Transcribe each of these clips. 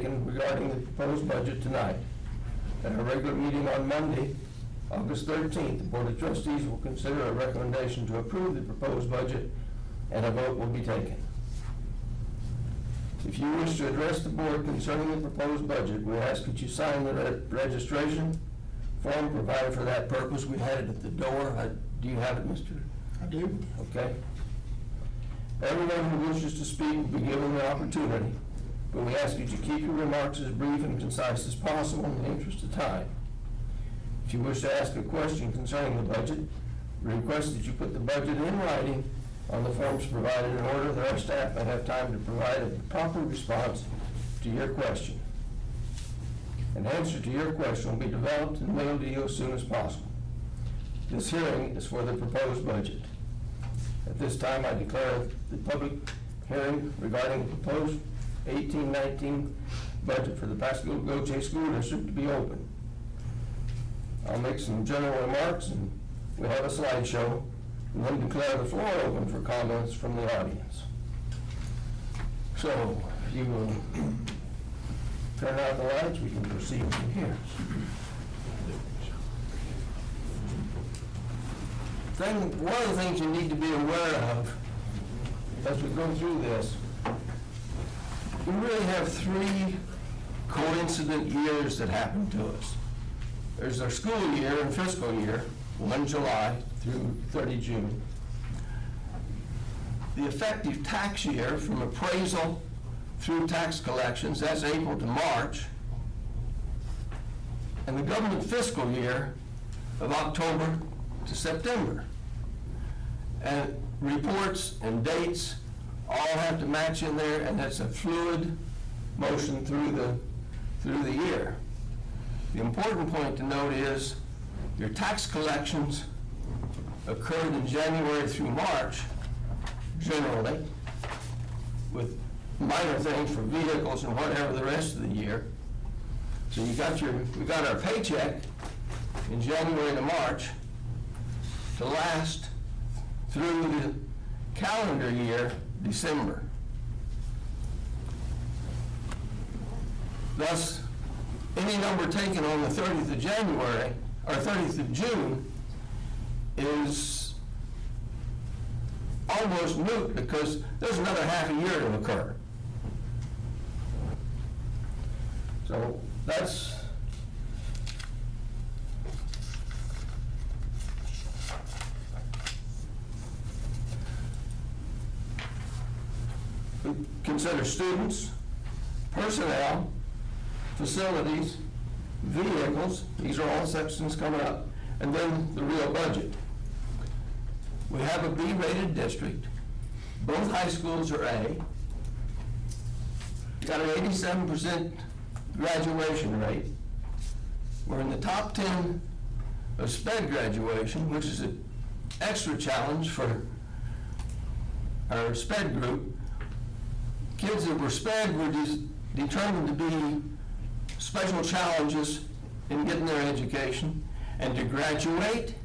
taken regarding the proposed budget tonight. At our regular meeting on Monday, August 13th, the Board of Trustees will consider a recommendation to approve the proposed budget, and a vote will be taken. If you wish to address the board concerning the proposed budget, we ask that you sign the registration form provided for that purpose. We had it at the door. Do you have it, Mr.? I do. Okay. Everyone who wishes to speak will be given the opportunity, but we ask you to keep your remarks as brief and concise as possible in the interest of time. If you wish to ask a question concerning the budget, we request that you put the budget in writing on the forms provided in order that our staff may have time to provide a proper response to your question. An answer to your question will be developed and mailed to you as soon as possible. This hearing is for the proposed budget. At this time, I declare the public hearing regarding the proposed 18-19 budget for the Pascagoula-Gautier School District to be open. I'll make some general remarks, and we'll have a slideshow, and then declare the floor open for comments from the audience. So, if you will turn out the lights, we can proceed from here. One of the things you need to be aware of as we go through this, we really have 3 coincident years that happen to us. There's our school year and fiscal year, 1 July through 30 June. The effective tax year from appraisal through tax collections, that's April to March. And the government fiscal year of October to September. And reports and dates all have to match in there, and that's a fluid motion through the year. The important point to note is your tax collections occurred in January through March, generally, with minor things for vehicles and whatever the rest of the year. So we got our paycheck in January to March to last through the calendar year, December. Thus, any number taken on the 30th of January or 30th of June is almost moot because there's another half a year to occur. So that's we consider students, personnel, facilities, vehicles, these are all sections coming up, and then the real budget. We have a B-rated district. Both high schools are A. Got an 87% graduation rate. We're in the top 10 of SPED graduation, which is an extra challenge for our SPED group. Kids that were SPED were determined to be special challenges in getting their education, and to graduate,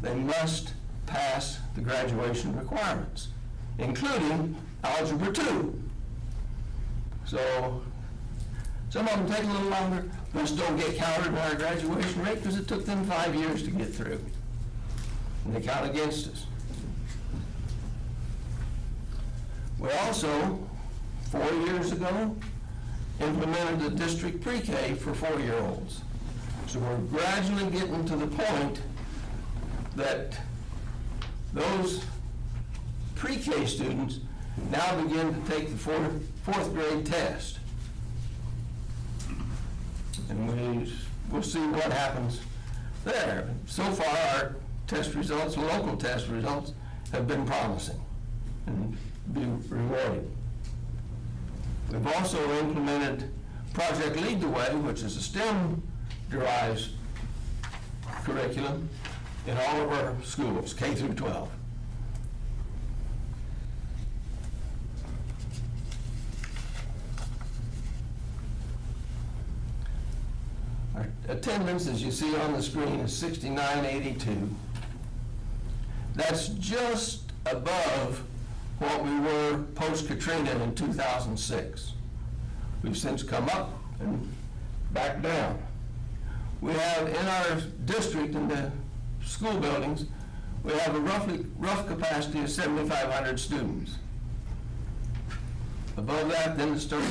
they must pass the graduation requirements, including Algebra 2. So some of them take a little longer, most don't get counted in our graduation rate because it took them 5 years to get through, and they count against us. We also, 4 years ago, implemented the district pre-K for 4-year-olds. So we're gradually getting to the point that those pre-K students now begin to take the fourth grade test. And we'll see what happens there. So far, our test results, local test results, have been promising and be rewarding. We've also implemented Project Lead the Way, which is a STEM-derived curriculum in all of our schools, K through 12. Our attendance, as you see on the screen, is 6982. That's just above what we were post-Katrina in 2006. We've since come up and back down. We have in our district, in the school buildings, we have a rough capacity of 7,500 students. Above that, then it starts,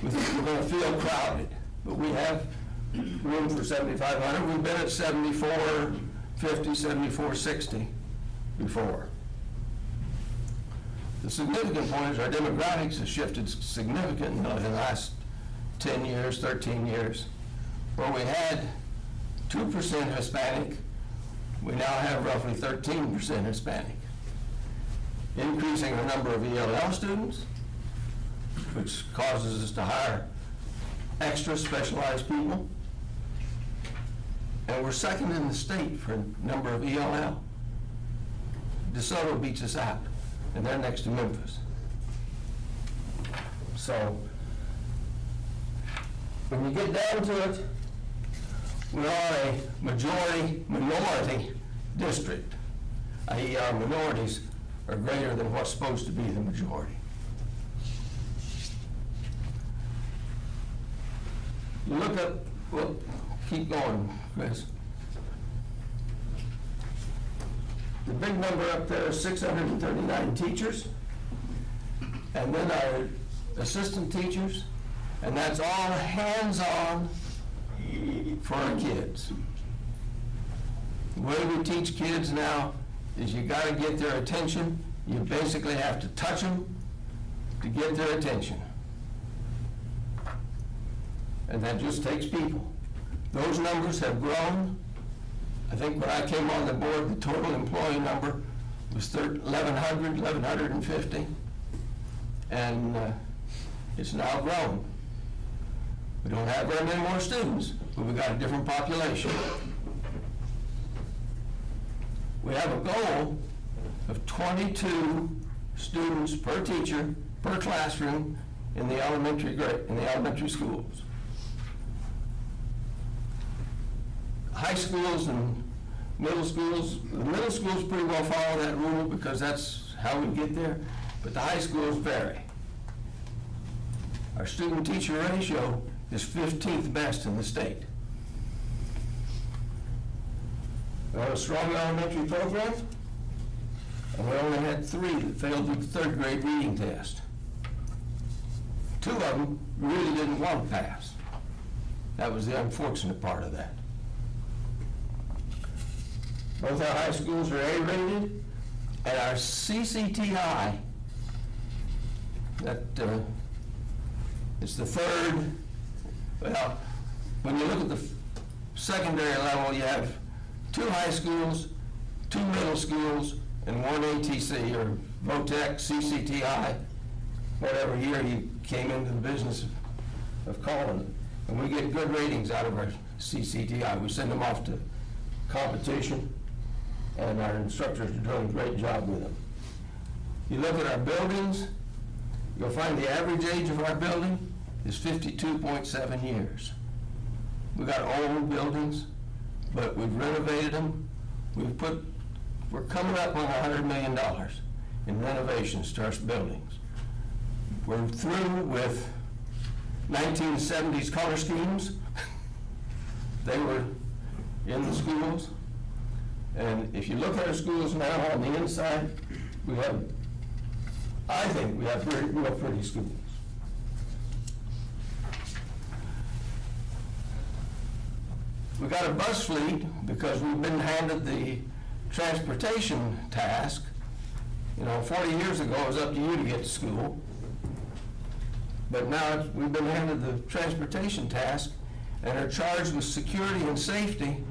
we're going to feel crowded, but we have room for 7,500. We've been at 7,450, 7,460 before. The significant point is our demographics have shifted significantly in the last 10 years, 13 years. Where we had 2% Hispanic, we now have roughly 13% Hispanic. Increasing the number of ELL students, which causes us to hire extra specialized people. And we're second in the state for number of ELL. DeSoto beats us out, and they're next to Memphis. So, when you get down to it, we are a minority district, i.e. our minorities are greater than what's supposed to be the majority. You look up, well, keep going, Chris. The big number up there is 639 teachers, and then our assistant teachers, and that's all hands-on for our kids. The way we teach kids now is you got to get their attention. You basically have to touch them to get their attention. And that just takes people. Those numbers have grown. I think when I came on the board, the total employee number was 1,150, and it's now grown. We don't have very many more students, but we've got a different population. We have a goal of 22 students per teacher, per classroom in the elementary schools. High schools and middle schools, the middle schools pretty well follow that rule because that's how we get there, but the high schools vary. Our student-teacher ratio is 15th best in the state. We have a strong elementary program, and we only had 3 that failed the 3rd grade reading test. 2 of them really didn't want to pass. That was the unfortunate part of that. Both our high schools are A-rated, and our CCTI, it's the 3rd, well, when you look at the secondary level, you have 2 high schools, 2 middle schools, and 1 ATC, or VOTEC, CCTI, whatever year you came into the business of calling it. And we get good ratings out of our CCTI. We send them off to competition, and our instructors are doing a great job with them. You look at our buildings, you'll find the average age of our building is 52.7 years. We've got old buildings, but we've renovated them. We're coming up on $100 million in renovations to our buildings. We're through with 1970s color schemes. They were in the schools. And if you look at our schools now on the inside, I think we have real pretty schools. We got a bus fleet because we've been handed the transportation task. 40 years ago it was up to you to get to school. But now we've been handed the transportation task and are charged with security and safety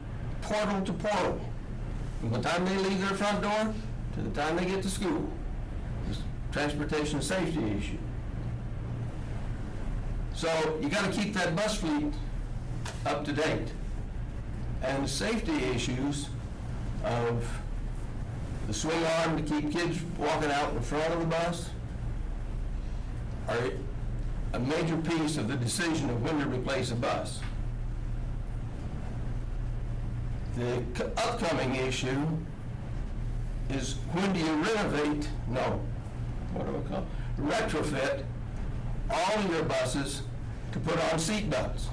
portal to portal. From the time they leave their front door to the time they get to school. It's a transportation safety issue. So you got to keep that bus fleet up to date. And safety issues of the swing arm to keep kids walking out in front of the bus are a major piece of the decision of when to replace a bus. The upcoming issue is when do you retrofit all of your buses to put on seat belts.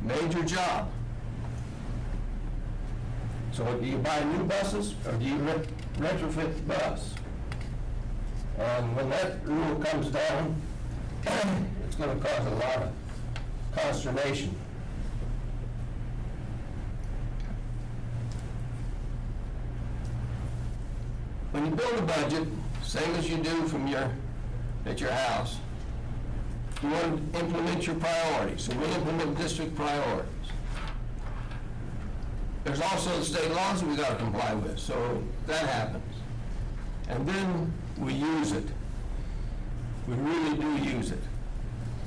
Major job. So do you buy new buses or do you retrofit the bus? And when that rule comes down, it's going to cause a lot of consternation. When you build a budget, same as you do at your house, you want to implement your priorities. So we implement district priorities. There's also the state laws that we got to comply with, so that happens. And then we use it. We really do use it.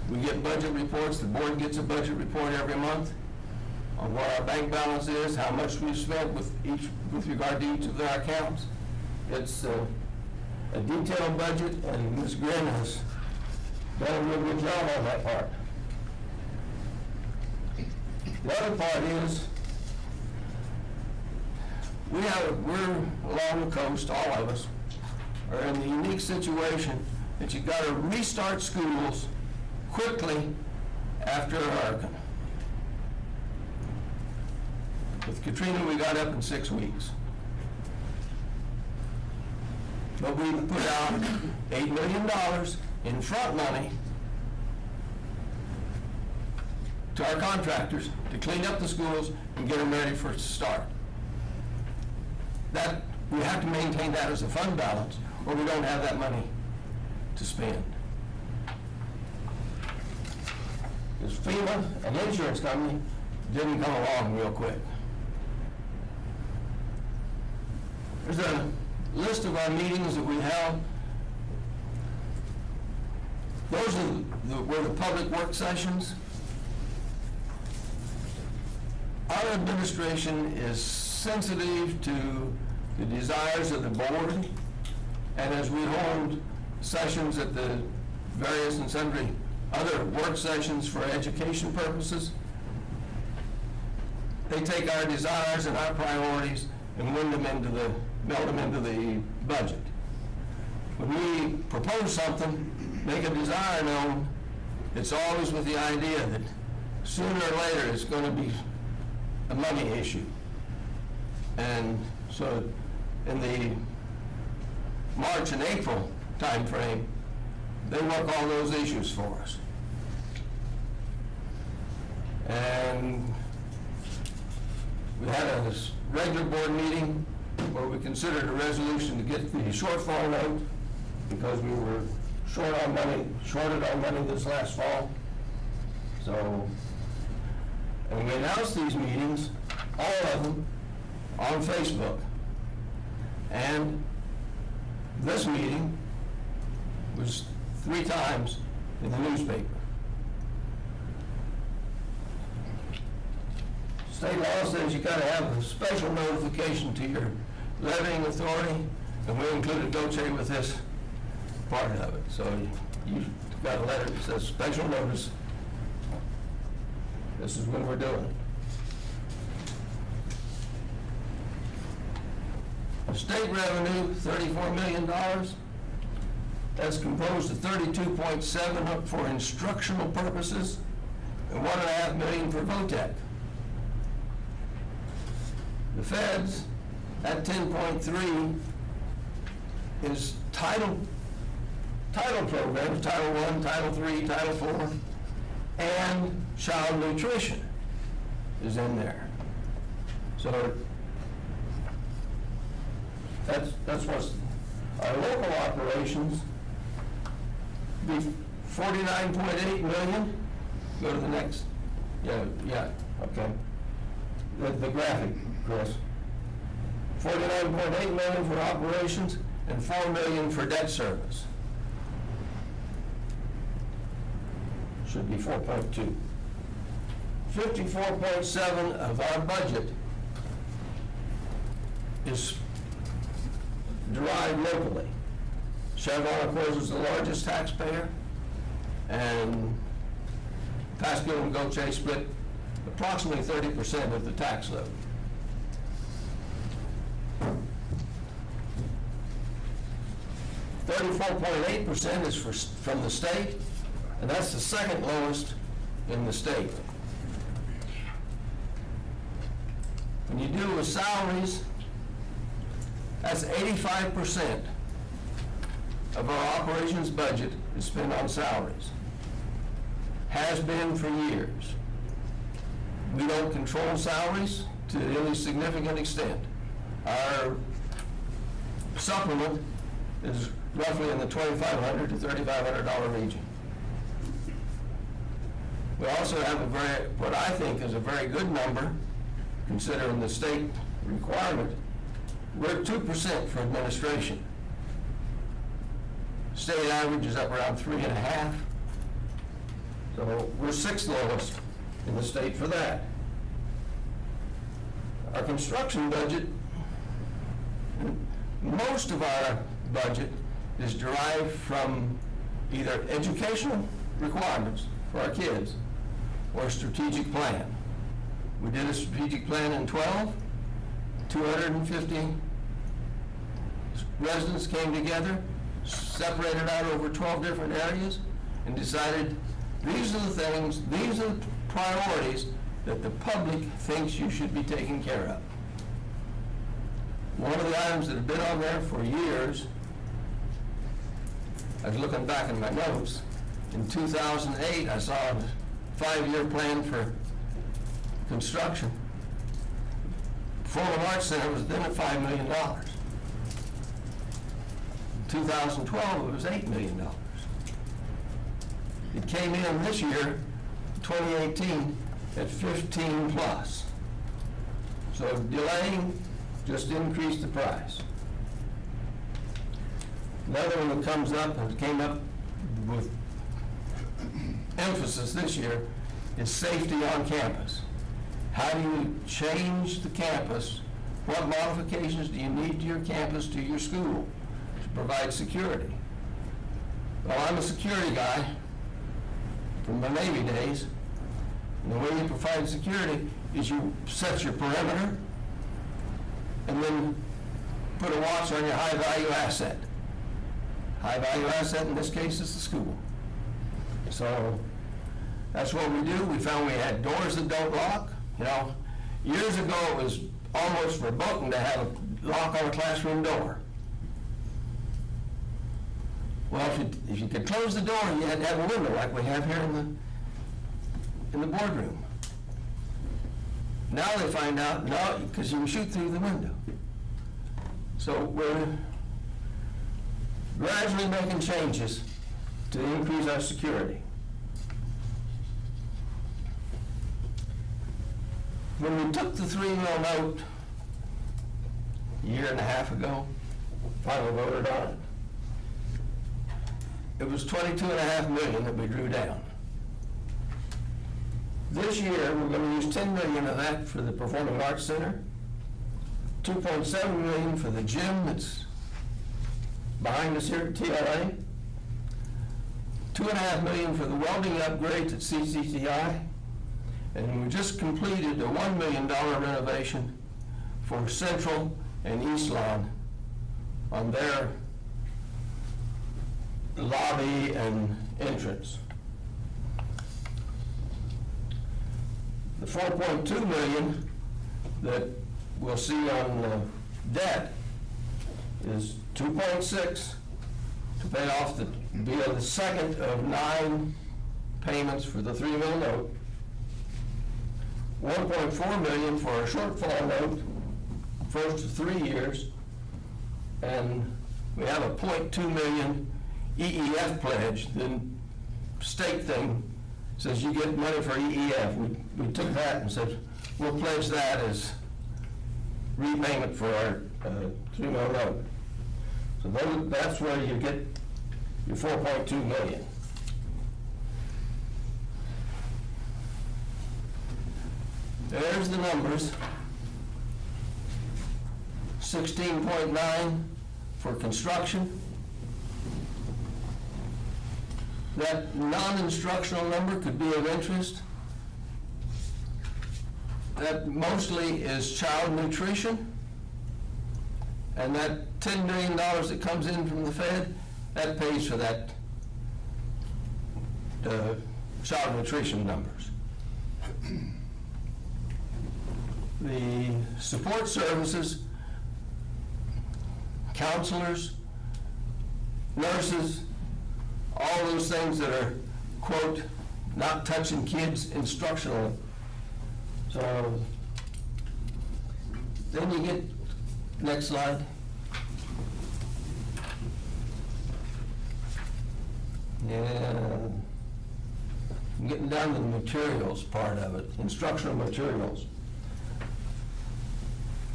We get budget reports. The board gets a budget report every month on what our bank balance is, how much we've spent with regard to each of our accounts. It's a detailed budget, and Ms. Grin has done a real good job on that part. The other part is we're along the coast, all of us, are in the unique situation that you've got to restart schools quickly after a hurricane. With Katrina, we got up in 6 weeks. But we put out $8 million in front money to our contractors to clean up the schools and get them ready for a start. That, we have to maintain that as a fund balance, or we don't have that money to spend. Because FEMA, an insurance company, didn't come along real quick. There's a list of our meetings that we held. Those were the public work sessions. Our administration is sensitive to the desires of the board, and as we hold sessions at the various and sundry other work sessions for education purposes, they take our desires and our priorities and meld them into the budget. When we propose something, make a desire known, it's always with the idea that sooner or later it's going to be a money issue. And so in the March and April time frame, they work all those issues for us. And we had a regular board meeting where we considered a resolution to get the shortfall note because we were shorted on money this last fall. So, and we announced these meetings, all of them, on Facebook. And this meeting was 3 times in the newspaper. State law says you gotta have a special notification to your levying authority, and we included Gautier with this part of it. So you got a letter that says special notice. This is when we're doing it. State revenue, $34 million. That's composed of 32.7 up for instructional purposes and $1.5 million for VOTEC. The feds, at 10.3, is title programs, Title I, Title III, Title IV, and child nutrition is in there. So that's what's our local operations be 49.8 million. Go to the next. Yeah, okay. The graphic, Chris. 49.8 million for operations and $4 million for debt service. Should be 4.2. 54.7 of our budget is derived locally. Chevron, of course, is the largest taxpayer, and Pascagoula-Gautier split approximately 30% of the tax load. $34.8% is from the state, and that's the second lowest in the state. When you deal with salaries, that's 85% of our operations budget is spent on salaries. Has been for years. We don't control salaries to any significant extent. Our supplement is roughly in the $2,500 to $3,500 region. We also have what I think is a very good number, considering the state requirement. We're at 2% for administration. State average is up around 3.5%. So we're sixth lowest in the state for that. Our construction budget, most of our budget is derived from either educational requirements for our kids or a strategic plan. We did a strategic plan in 12, 250 residents came together, separated out over 12 different areas, and decided these are the things, these are the priorities that the public thinks you should be taking care of. One of the items that have been on there for years, I was looking back in my notes, in 2008 I saw a 5-year plan for construction. Performing Arts Center was then at $5 million. In 2012 it was $8 million. It came in this year, 2018, at 15 plus. So delaying just increased the price. Another one that comes up and came up with emphasis this year is safety on campus. How do you change the campus? What modifications do you need to your campus, to your school, to provide security? Well, I'm a security guy from my Navy days. And the way you provide security is you set your perimeter and then put a watch on your high-value asset. High-value asset in this case is the school. So that's what we do. We found we had doors that don't lock. You know, years ago it was almost verboten to have a lock on a classroom door. Well, if you could close the door, you had to have a window like we have here in the boardroom. Now they find out, no, because you can shoot through the window. So we're gradually making changes to increase our security. When we took the $3 million note a year and a half ago, finally voted on it, it was $22.5 million that we drew down. This year, we're going to use $10 million of that for the Performing Arts Center, $2.7 million for the gym that's behind us here at TLA, $2.5 million for the welding upgrades at CCCI, and we just completed a $1 million renovation for Central and East Lawn on their lobby and entrance. The $4.2 million that we'll see on debt is $2.6 to pay off the second of 9 payments for the $3 million note, $1.4 million for a shortfall note, first of 3 years, and we have a $0.2 million EEF pledge. The state thing says you get money for EEF. We took that and said we'll pledge that as repayment for our $3 million note. So that's where you get your $4.2 million. There's the numbers. 16.9 for construction. That non-instructional number could be of interest. That mostly is child nutrition. And that $10 million that comes in from the Fed, that pays for that child nutrition numbers. The support services, counselors, nurses, all those things that are, quote, not touching kids instructionally. So then you get, next slide. And I'm getting down to the materials part of it, instructional materials.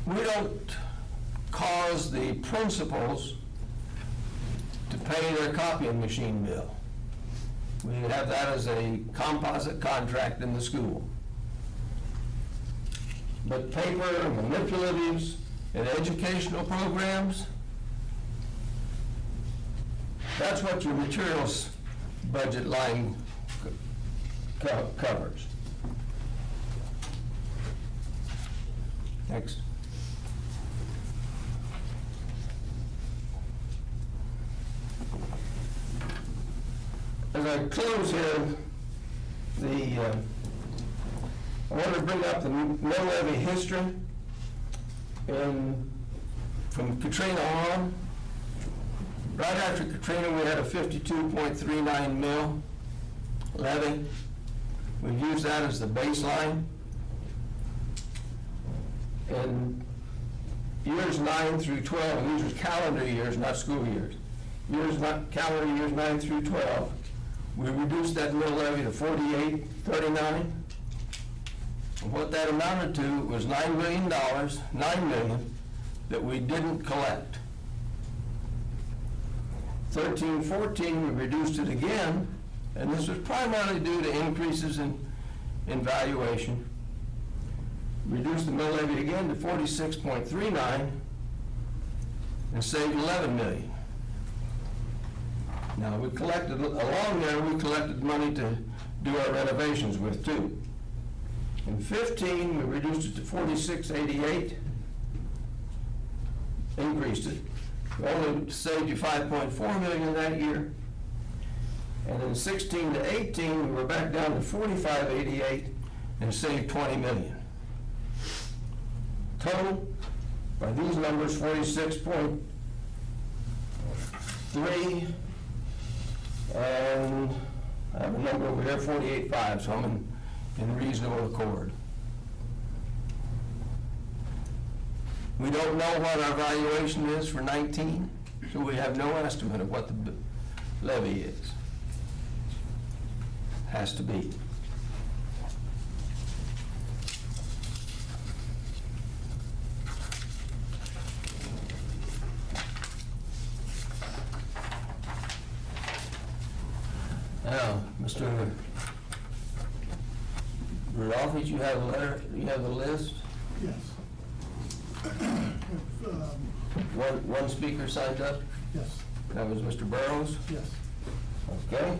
We don't cause the principals to pay their copying machine bill. We have that as a composite contract in the school. But paper, manipulatives, and educational programs, that's what your materials budget line covers. Next. As I close here, I want to bring up the mill levy history. And from Katrina on, right after Katrina, we had a 52.39 mill levy. We used that as the baseline. And years 9 through 12, and these are calendar years, not school years. Calendar years 9 through 12, we reduced that mill levy to 48.39. And what that amounted to was $9 million, $9 million, that we didn't collect. 13-14, we reduced it again, and this was primarily due to increases in valuation. Reduced the mill levy again to 46.39 and saved $11 million. Now, we collected, along there, we collected money to do our renovations with too. In 15, we reduced it to 46.88, increased it. We only saved you $5.4 million that year. And in 16 to 18, we were back down to 45.88 and saved $20 million. Total, by these numbers, 46.3, and I have a number over here, 48.5, so I'm in reasonable accord. We don't know what our valuation is for 19, so we have no estimate of what the levy is. Has to be. Now, Mr. Rudolph, you have a letter, you have the list? Yes. One speaker signed up? Yes. That was Mr. Burrows? Yes. Okay.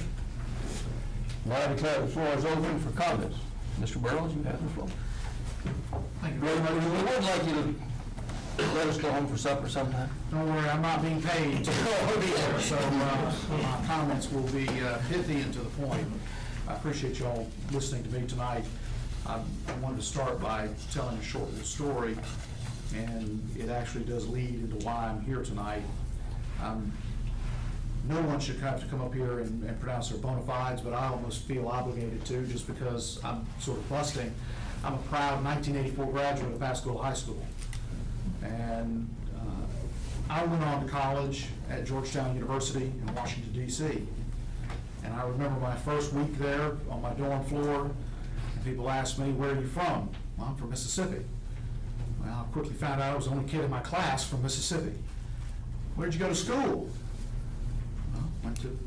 Now I declare the floor is open for comments. Mr. Burrows, you have the floor. Thank you very much. We would like you to let us go home for supper sometime. Don't worry, I'm not being paid to be here, so my comments will be pithy and to the point. I appreciate y'all listening to me tonight. I wanted to start by telling a short little story, and it actually does lead into why I'm here tonight. No one should have to come up here and pronounce their bona fides, but I almost feel obligated to, just because I'm sort of busting. I'm a proud 1984 graduate of Pascagoula High School. And I went on to college at Georgetown University in Washington, D.C. And I remember my first week there on my dorm floor, and people asked me, "Where are you from?" "Well, I'm from Mississippi." Well, I quickly found out I was the only kid in my class from Mississippi. "Where'd you go to school?" "Well, went to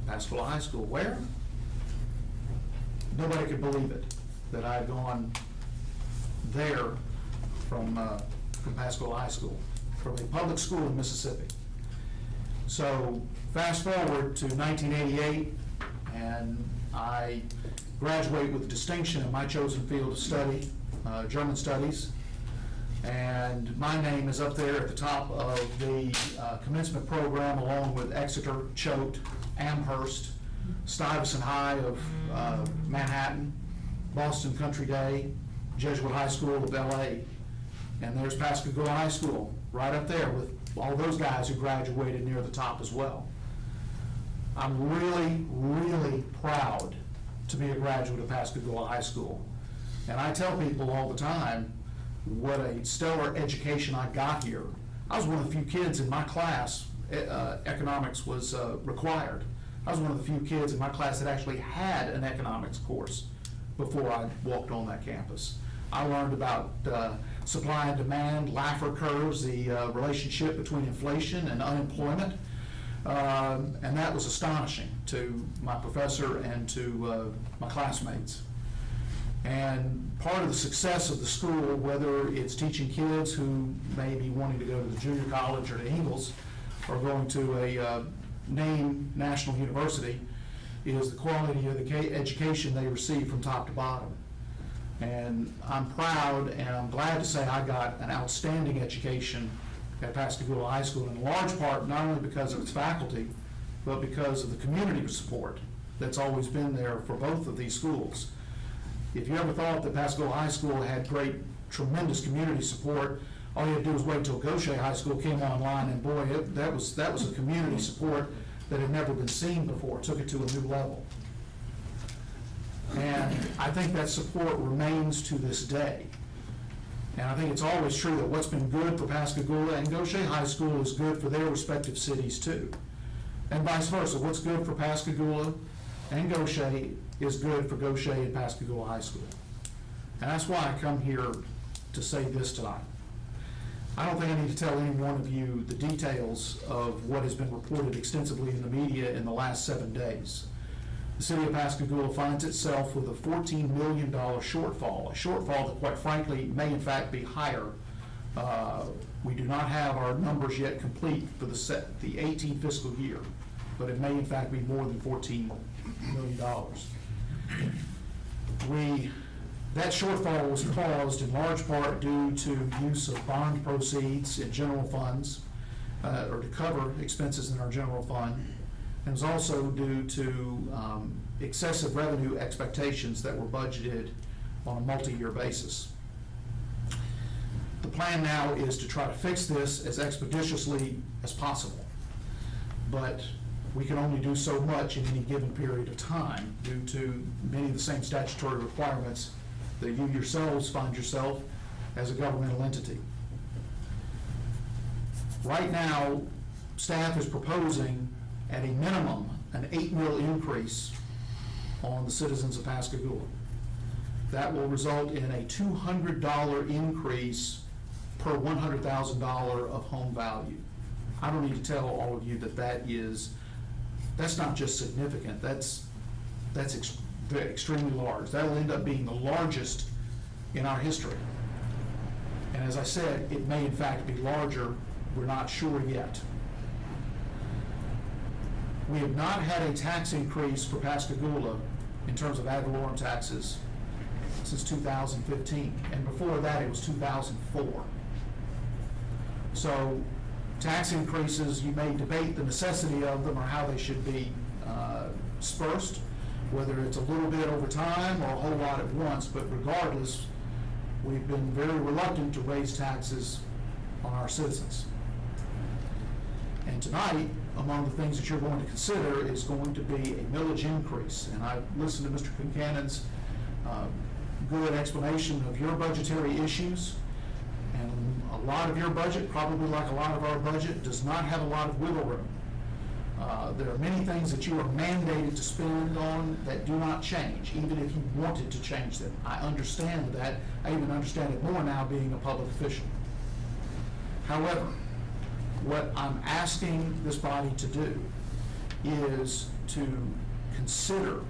Pascagoula High School." "Where?" Nobody could believe it, that I had gone there from Pascagoula High School, from a public school in Mississippi. So fast forward to 1988, and I graduate with distinction in my chosen field of study, German studies. And my name is up there at the top of the commencement program, along with Exeter, Choate, Amherst, Stuyvesant High of Manhattan, Boston Country Day, Jesuit High School of LA, and there's Pascagoula High School right up there with all those guys who graduated near the top as well. I'm really, really proud to be a graduate of Pascagoula High School. And I tell people all the time what a stellar education I got here. I was one of the few kids in my class, economics was required. I was one of the few kids in my class that actually had an economics course before I walked on that campus. I learned about supply and demand, Laffer curves, the relationship between inflation and unemployment, and that was astonishing to my professor and to my classmates. And part of the success of the school, whether it's teaching kids who may be wanting to go to the junior college or to Ingles, or going to a named national university, is the quality of the education they receive from top to bottom. And I'm proud and I'm glad to say I got an outstanding education at Pascagoula High School, in large part not only because of its faculty, but because of the community support that's always been there for both of these schools. If you ever thought that Pascagoula High School had great, tremendous community support, all you had to do was wait until Gautier High School came online, and boy, that was a community support that had never been seen before. It took it to a new level. And I think that support remains to this day. And I think it's always true that what's been good for Pascagoula and Gautier High School is good for their respective cities too. And vice versa, what's good for Pascagoula and Gautier is good for Gautier and Pascagoula High School. And that's why I come here to say this tonight. I don't think I need to tell any one of you the details of what has been reported extensively in the media in the last 7 days. The city of Pascagoula finds itself with a $14 million shortfall, a shortfall that quite frankly may in fact be higher. We do not have our numbers yet complete for the 18 fiscal year, but it may in fact be more than $14 million. That shortfall was caused in large part due to use of bond proceeds in general funds, or to cover expenses in our general fund. And it was also due to excessive revenue expectations that were budgeted on a multi-year basis. The plan now is to try to fix this as expeditiously as possible, but we can only do so much in any given period of time due to many of the same statutory requirements that you yourselves find yourself as a governmental entity. Right now, staff is proposing at a minimum an 8 mil increase on the citizens of Pascagoula. That will result in a $200 increase per $100,000 of home value. I don't need to tell all of you that that's not just significant, that's extremely large. That'll end up being the largest in our history. And as I said, it may in fact be larger, we're not sure yet. We have not had a tax increase for Pascagoula in terms of ad valorem taxes since 2015, and before that it was 2004. So tax increases, you may debate the necessity of them or how they should be dispersed, whether it's a little bit over time or a whole lot at once, but regardless, we've been very reluctant to raise taxes on our citizens. And tonight, among the things that you're going to consider is going to be a millage increase. And I've listened to Mr. Concannon's good explanation of your budgetary issues. And a lot of your budget, probably like a lot of our budget, does not have a lot of wiggle room. There are many things that you are mandated to spend on that do not change, even if you wanted to change them. I understand that. I even understand it more now being a public official. However, what I'm asking this body to do is to consider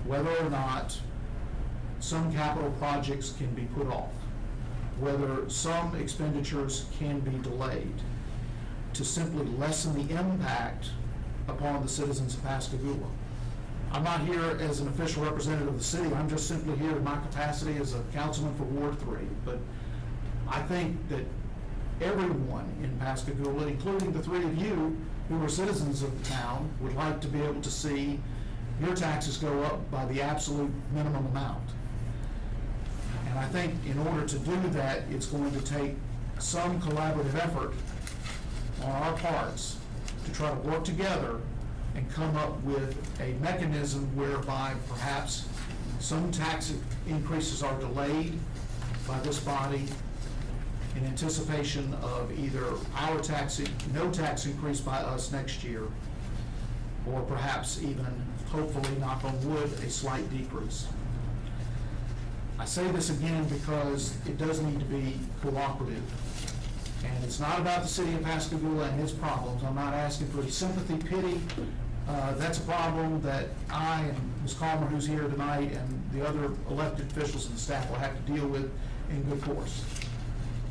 whether or not some capital projects can be put off, whether some expenditures can be delayed, to simply lessen the impact upon the citizens of Pascagoula. I'm not here as an official representative of the city, I'm just simply here in my capacity as a councilman for Ward 3. But I think that everyone in Pascagoula, including the three of you, who are citizens of the town would like to be able to see your taxes go up by the absolute minimum amount. And I think in order to do that, it's going to take some collaborative effort on our parts to try to work together and come up with a mechanism whereby perhaps some tax increases are delayed by this body in anticipation of either our no tax increase by us next year, or perhaps even, hopefully, knock on wood, a slight decrease. I say this again because it does need to be cooperative. And it's not about the city of Pascagoula and its problems. I'm not asking for sympathy, pity. That's a problem that I and Ms. Calmer, who's here tonight, and the other elected officials and staff will have to deal with in good course.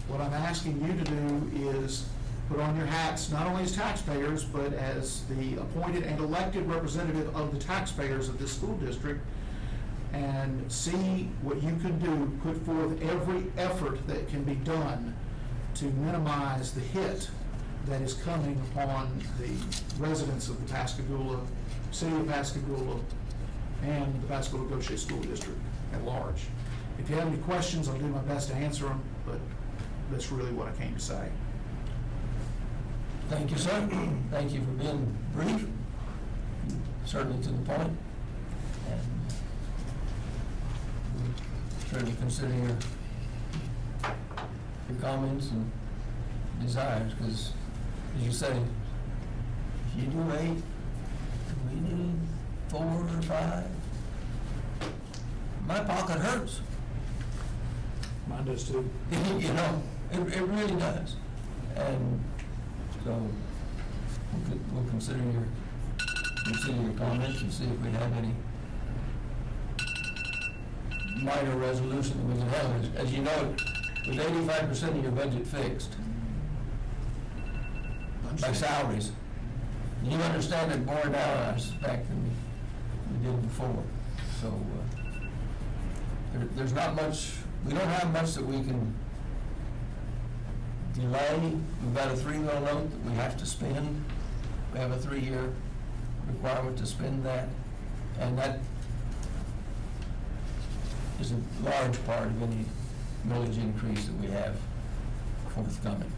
What I'm asking you to do is put on your hats, not only as taxpayers, but as the appointed and elected representative of the taxpayers of this school district, and see what you can do, put forth every effort that can be done to minimize the hit that is coming upon the residents of the Pascagoula, city of Pascagoula, and the Pascagoula-Gautier School District at large. If you have any questions, I'll do my best to answer them, but that's really what I came to say. Thank you, sir. Thank you for being brief, certainly to the point, and we'll certainly consider your comments and desires, because, as you say, if you do 8, we do 4 or 5, my pocket hurts. Mine does too. You know, it really does. And so we'll consider your comments and see if we have any minor resolution that we can have. As you know, with 85% of your budget fixed by salaries, you understand it more now, I suspect, than we did before. So there's not much, we don't have much that we can delay. We've got a 3 mil note that we have to spend. We have a 3-year requirement to spend that, and that is a large part of any millage increase that we have forthcoming.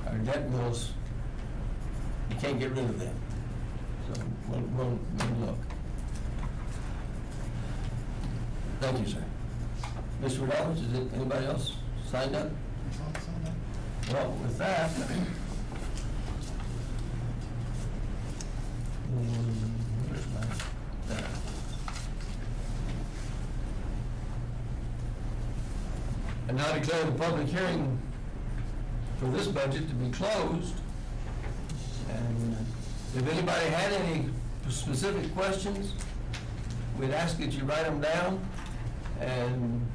Our debt mills, you can't get rid of them, so we'll look. Thank you, sir. Mr. Roberts, is it anybody else signed up? Well, with that, where's my, there. And now declare the public hearing for this budget to be closed. And if anybody had any specific questions, we'd ask that you write them down. And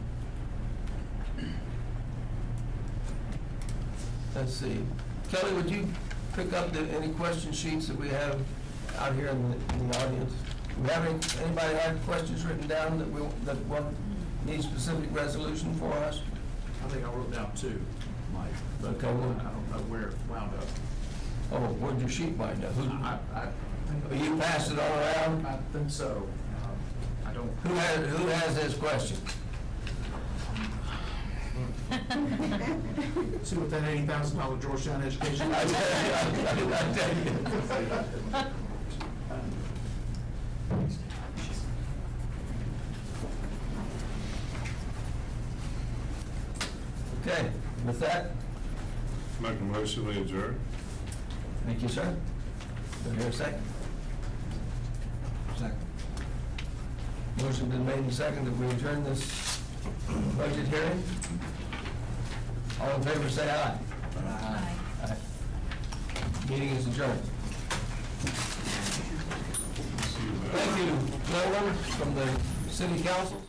let's see, Kelly, would you pick up any question sheets that we have out here in the audience? Do we have anybody have questions written down that need specific resolution for us? I think I wrote down 2, Mike, but Okay, I well, don't know where it wound up. oh, where'd your sheet wind up? I think You passed it all around? I think so. I don't. Who has this question? See what that $80,000 Georgetown education I is? tell you. Okay, with that, Make a motion, we adjourn. thank you, sir. Do I hear a second? Second. Motion been made and seconded that we adjourn this budget hearing. All in favor, say aye. Aye. Aye. Meeting is adjourned. See you later. Thank you, gentlemen, from the city council.